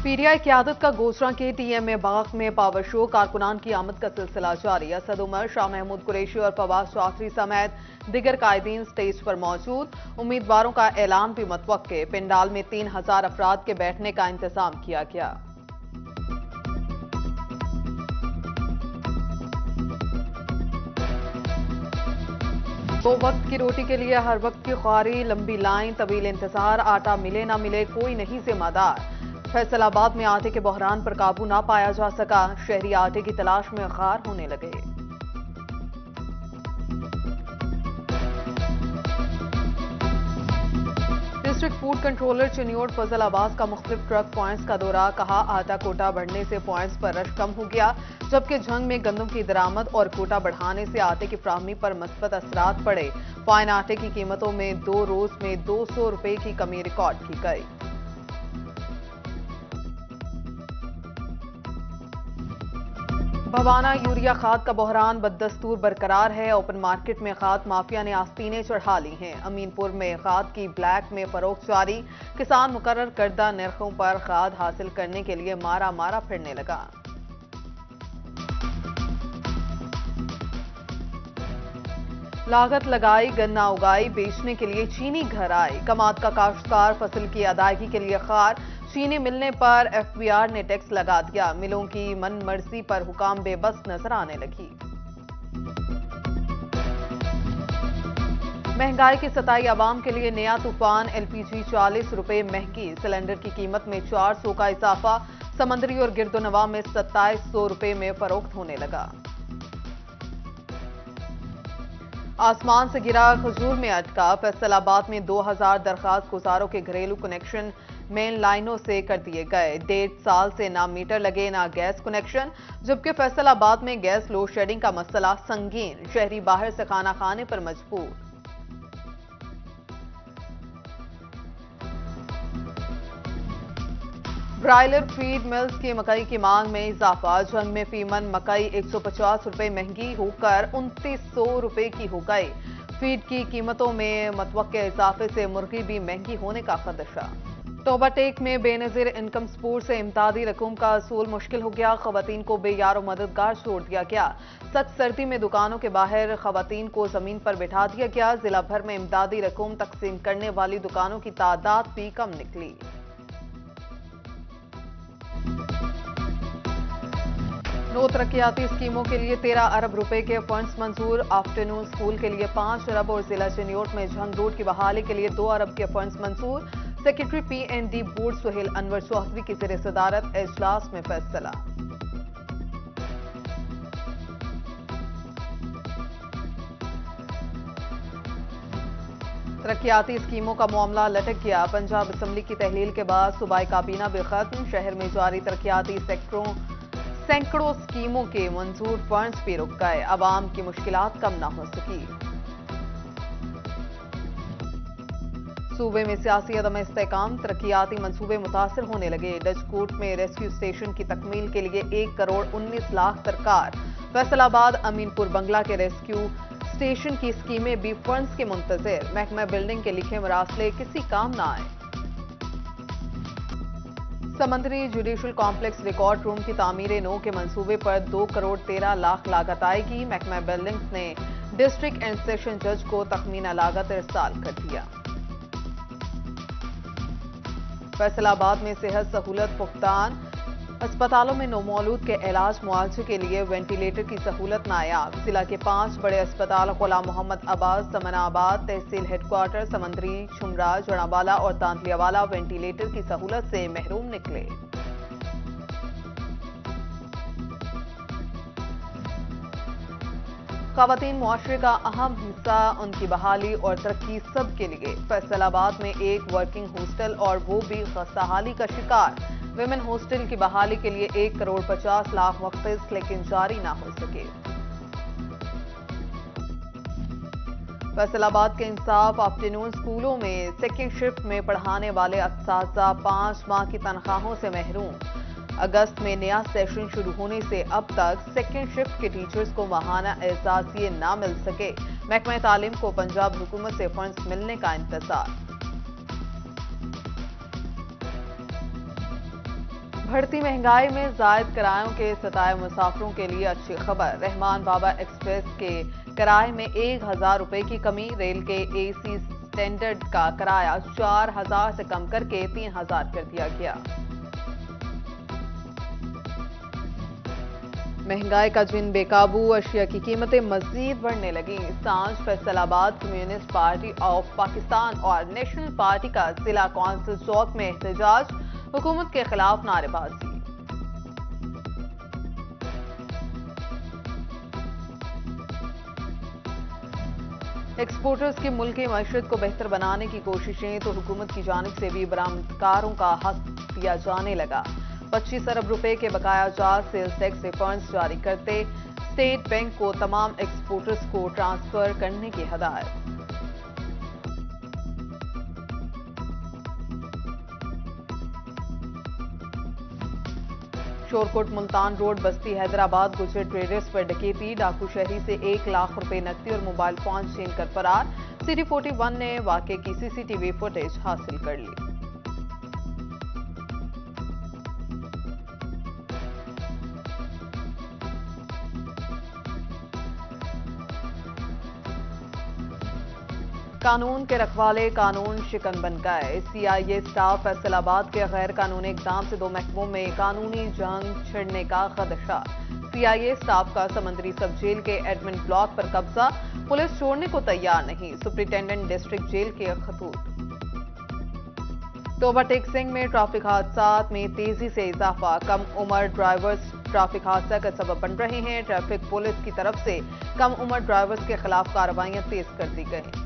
PTI क़यादत का गोचरा के TMA बाग में पावर शो कारकुनान की आमद का सिलसिला जारी। असद उमर, शाह महमूद कुरैशी और फवाद चौधरी समेत दिगर कायदीन स्टेज पर मौजूद। उम्मीदवारों का ऐलान भी मुतवक्के। पिंडाल में 3000 अफराद के बैठने का इंतजाम किया गया। दो वक्त की रोटी के लिए हर वक्त की ख्वारी, लंबी लाइन, तवील इंतजार, आटा मिले ना मिले कोई नहीं जिम्मेदार। फैसलाबाद में आटे के बहरान पर काबू ना पाया जा सका। शहरी आटे की तलाश में खार होने लगे। डिस्ट्रिक्ट फूड कंट्रोलर चिन्योट फजल अब्बास का मुख्तलिफ ट्रक पॉइंट्स का दौरा। कहा, आटा कोटा बढ़ने से पॉइंट्स पर रश कम हो गया, जबकि झंग में गंदम की दरामद और कोटा बढ़ाने से आटे की फ्राहमी पर मस्बत असरात पड़े। फाइन आटे की कीमतों में 2 रोज में 200 रुपए की कमी रिकॉर्ड की गई। भवाना यूरिया खाद का बहरान बददस्तूर बरकरार है। ओपन मार्केट में खाद माफिया ने आस्तीनें चढ़ा ली हैं। अमीनपुर में खाद की ब्लैक में फरोख्त जारी। किसान मुकर्रर करदा निर्खों पर खाद हासिल करने के लिए मारा मारा फिरने लगा। लागत लगाई, गन्ना उगाई, बेचने के लिए चीनी घर आई। कमात का काश्तकार फसल की अदायगी के लिए खार। चीनी मिलने पर एफबीआर ने टैक्स लगा दिया। मिलों की मन मर्जी पर हुकाम बेबस नजर आने लगी। महंगाई की सताई आवाम के लिए नया तूफान। एलपीजी 40 रुपए महंगी। सिलेंडर की कीमत में 400 का इजाफा। समंदरी और गिरदोनवा में 2700 रुपए में फरोख्त होने लगा। आसमान से गिरा, खजूर में अटका। फैसलाबाद में 2000 दरखास्त गुजारों के घरेलू कनेक्शन मेन लाइनों से कर दिए गए। 1.5 साल से ना मीटर लगे ना गैस कनेक्शन, जबकि फैसलाबाद में गैस लोड शेडिंग का मसला संगीन। शहरी बाहर से खाना खाने पर मजबूर। ब्रायलर फीड मिल्स की मकई की मांग में इजाफा। जंग में फीमन मकई 150 रुपए महंगी होकर 2900 रुपए की हो गई। फीड की कीमतों में मुतवक्के इजाफे से मुर्गी भी महंगी होने का खदशा। टोबाटेक में बेनजीर इनकम सपोर्ट से इमदादी रकूम का असूल मुश्किल हो गया। खवातीन को बेयार और मददगार छोड़ दिया गया। सख्त सर्दी में दुकानों के बाहर खवातीन को जमीन पर बिठा दिया गया। जिला भर में इमदादी रकूम तकसीम करने वाली दुकानों की तादाद भी कम निकली। नौ तरक्याती स्कीमों के लिए 13 अरब रुपए के फंड्स मंजूर। आफ्टरनून स्कूल के लिए 5 अरब और जिला चिन्योट में झंग रोड की बहाली के लिए 2 अरब के फंड्स मंजूर। Secretary PND board Suhail Anwar Chaudhry की ज़ेर सदारत इजलास में फैसला। तरक्याती स्कीमों का मामला लटक गया। पंजाब असम्बली की तहलील के बाद सूबाई काबीना भी खत्म। शहर में जारी तरक्याती सैकड़ों स्कीमों के मंजूर फंड्स भी रुक गए। आवाम की मुश्किलात कम ना हो सकी। सूबे में सियासी अदम इस्तेकाम, तरक्याती मंसूबे मुतासर होने लगे। डचकोट में रेस्क्यू स्टेशन की तकमील के लिए 1 करोड़ 19 लाख दरकार। फैसलाबाद अमीनपुर बंगला के रेस्क्यू स्टेशन की स्कीमें भी फंड्स के मुंतजिर। महकमा बिल्डिंग के लिखे मरासले किसी काम ना आए। समंदरी जुडिशल कॉम्प्लेक्स रिकॉर्ड रूम की तामीर नो के मंसूबे पर 2 करोड़ 13 लाख लागत आएगी। महकमा बिल्डिंग्स ने डिस्ट्रिक्ट एंड सेशन जज को तखमीना लागत इरसाल कर दिया। फैसलाबाद में सेहत सहूलत पुख्तान। अस्पतालों में नौमौलूद के इलाज मुआवजे के लिए वेंटिलेटर की सहूलत नायाब। जिला के 5 बड़े अस्पताल गुलाम मोहम्मद अब्बास, समनाबाद, तहसील हेडक्वार्टर, समंदरी, छुमरा, जड़ावाला और तांतलियावाला वेंटिलेटर की सहूलत से महरूम निकले। खवातीन मुआशरे का अहम हिस्सा, उनकी बहाली और तरक्की सबके लिए। फैसलाबाद में एक वर्किंग हॉस्टल और वो भी खस्ताहाली का शिकार। विमेन हॉस्टल की बहाली के लिए 1 करोड़ 50 लाख वक्फ, लेकिन जारी ना हो सके। फैसलाबाद के इंसाफ आफ्टरनून स्कूलों में सेकेंड शिफ्ट में पढ़ाने वाले असातिज़ा 5 माह की तनख्वाहों से महरूम। अगस्त में नया सेशन शुरू होने से अब तक सेकेंड शिफ्ट के टीचर्स को माहाना एहसासिये ना मिल सके। महकमा तालीम को पंजाब हुकूमत से फंड्स मिलने का इंतजार। बढ़ती महंगाई में जायद किरायों के सताए मुसाफिरों के लिए अच्छी खबर। रहमान बाबा एक्सप्रेस के किराए में 1,000 रुपए की कमी। रेल के एसी स्टैंडर्ड का किराया 4,000 से कम करके 3,000 कर दिया गया। महंगाई का जिन बेकाबू, अशिया की कीमतें मजीद बढ़ने लगी। सांझ Faisalabad communist party of Pakistan और नेशनल पार्टी का जिला कौंसिल चौक में एहतजाज, हुकूमत के खिलाफ नारेबाजी। एक्सपोर्टर्स की मुल्की मईशत को बेहतर बनाने की कोशिशें तो हुकूमत की जानिब से भी बरामदकारों का हक दिया जाने लगा। 25 अरब रुपए के बकाया जात सेल्स टैक्स रिफंड्स जारी करते स्टेट बैंक को तमाम एक्सपोर्टर्स को ट्रांसफर करने की हदायत। शोरकोट मुल्तान रोड बस्ती हैदराबाद गुजर ट्रेडर्स पर डकैती। डाकू शहरी से 1 लाख रुपए नकदी और मोबाइल फोन छीन कर फरार। सिटी 41 ने वाकये की सीसीटीवी फुटेज हासिल कर ली। कानून के रखवाले कानून शिकन बन गए। सीआईए स्टाफ फैसलाबाद के गैर कानूनी इकदाम से 2 महकमों में कानूनी जंग छिड़ने का खदशा। सीआईए स्टाफ का समंदरी सब जेल के एडमिन ब्लॉक पर कब्जा। पुलिस छोड़ने को तैयार नहीं। सुप्रिंटेंडेंट डिस्ट्रिक्ट जेल के खतूत। तोबा टेक सिंह में ट्रैफिक हादसात में तेजी से इजाफा। कम उम्र ड्राइवर्स ट्रैफिक हादसा का सबब बन रहे हैं। ट्रैफिक पुलिस की तरफ से कम उम्र ड्राइवर्स के खिलाफ कार्रवाइयां तेज कर दी गई।